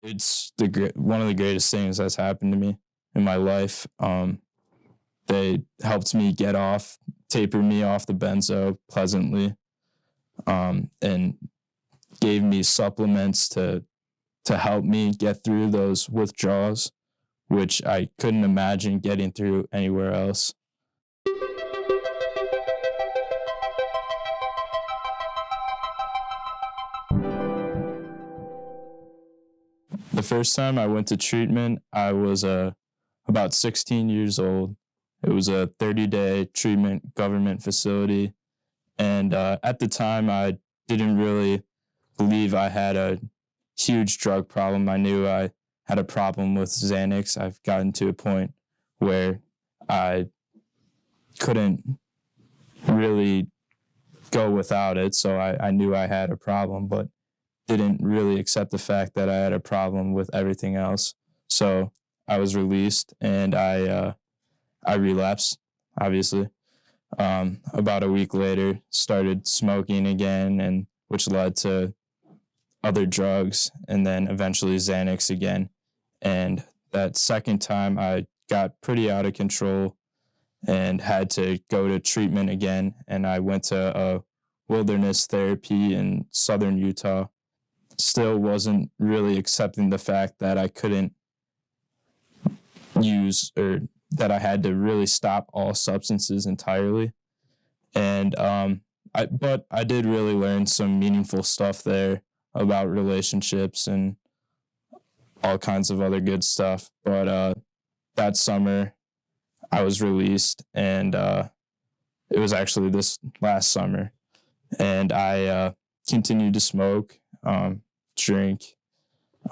It's one of the greatest things that's happened to me in my life. They helped me taper me off the benzo pleasantly, and gave me supplements to help me get through those withdrawals, which I couldn't imagine getting through anywhere else. The first time I went to treatment, I was about 16 years old. It was a 30-day treatment government facility. And at the time, I didn't really believe I had a huge drug problem. I knew I had a problem with Xanax. I've gotten to a point where I couldn't really go without it. So I knew I had a problem, but didn't really accept the fact that I had a problem with everything else. So I was released and I relapsed, obviously. About a week later, started smoking again, and which led to other drugs, and then eventually Xanax again. And that second time, I got pretty out of control and had to go to treatment again. And I went to a wilderness therapy in southern Utah. Still wasn't really accepting the fact that I couldn't use, or that I had to really stop all substances entirely. And but I did really learn some meaningful stuff there about relationships and all kinds of other good stuff. But that summer I was released, and it was actually this last summer, and I continued to smoke, drink,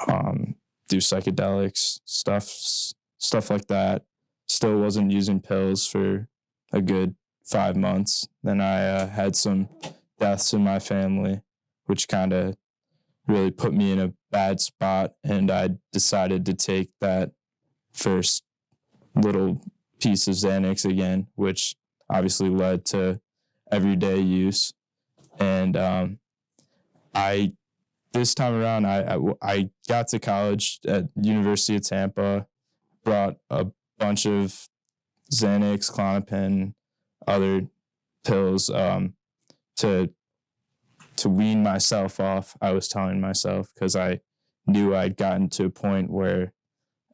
do psychedelics, stuff like that. Still wasn't using pills for a good 5 months. Then I had some deaths in my family, which kind of really put me in a bad spot. And I decided to take that first little piece of Xanax again, which obviously led to everyday use. And this time around, I got to college at University of Tampa, brought a bunch of Xanax, Klonopin, other pills to wean myself off. I was telling myself, because I knew I'd gotten to a point where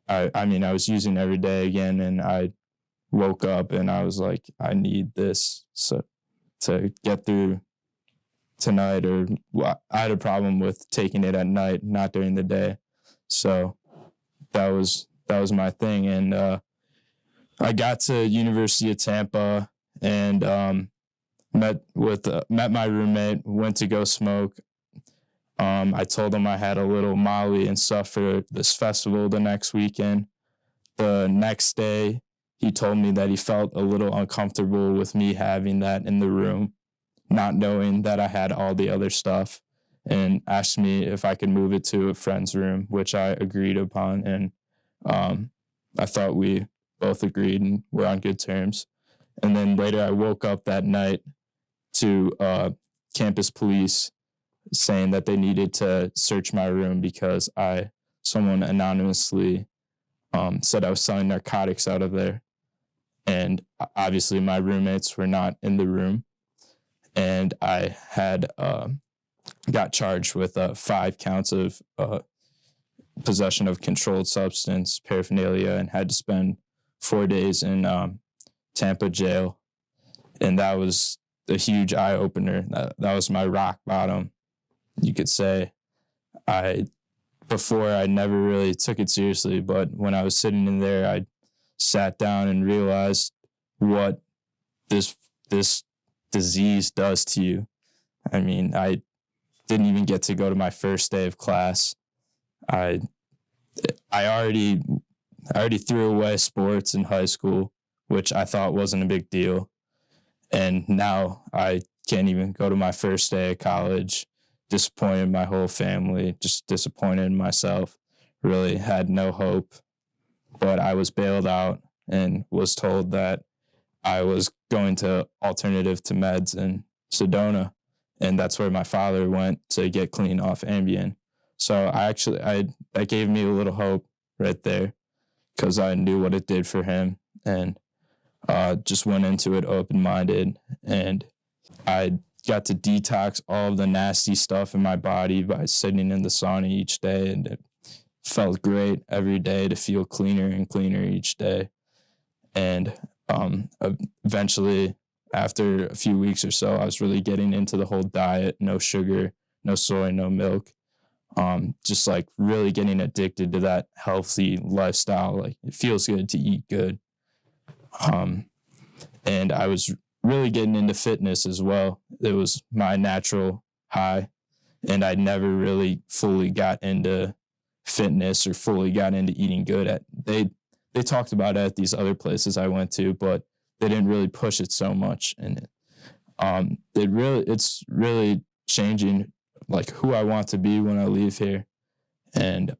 I was using every day again, and I woke up and I was like, I need this to get through tonight. Or I had a problem with taking it at night, not during the day. So that was my thing. And I got to University of Tampa and met my roommate, went to go smoke. I told him I had a little Molly and stuff for this festival the next weekend. The next day, he told me that he felt a little uncomfortable with me having that in the room, not knowing that I had all the other stuff, and asked me if I could move it to a friend's room, which I agreed upon. And I thought we both agreed and were on good terms. And then later I woke up that night to campus police saying that they needed to search my room because someone anonymously said I was selling narcotics out of there. And obviously my roommates were not in the room. And I had got charged with 5 counts of possession of controlled substance, paraphernalia, and had to spend 4 days in Tampa jail. And that was a huge eye-opener. That was my rock bottom, you could say. Before I never really took it seriously, but when I was sitting in there, I sat down and realized what this disease does to you. I mean, I didn't even get to go to my first day of class. I already threw away sports in high school, which I thought wasn't a big deal. And now I can't even go to my first day of college. Disappointed my whole family, just disappointed in myself. Really had no hope. But I was bailed out and was told that I was going to alternative to meds in Sedona. And that's where my father went to get clean off Ambien, So that gave me a little hope right there, because I knew what it did for him, and just went into it open-minded, and I got to detox all of the nasty stuff in my body by sitting in the sauna each day, and it felt great every day to feel cleaner and cleaner each day. And eventually, after a few weeks or so, I was really getting into the whole diet: no sugar, no soy, no milk. Just like really getting addicted to that healthy lifestyle. Like, it feels good to eat good. And I was really getting into fitness as well. It was my natural high, and I never really fully got into fitness or fully got into eating good. They talked about it at these other places I went to, but they didn't really push it so much. And it's really changing like who I want to be when I leave here. And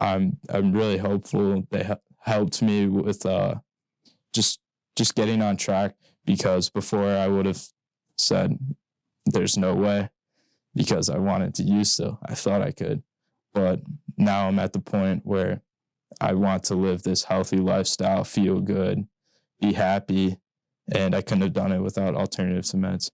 I'm really hopeful. They helped me with just getting on track, because before I would have said there's no way, because I wanted to use still. I thought I could. But now I'm at the point where I want to live this healthy lifestyle, feel good, be happy, and I couldn't have done it without alternatives to meds.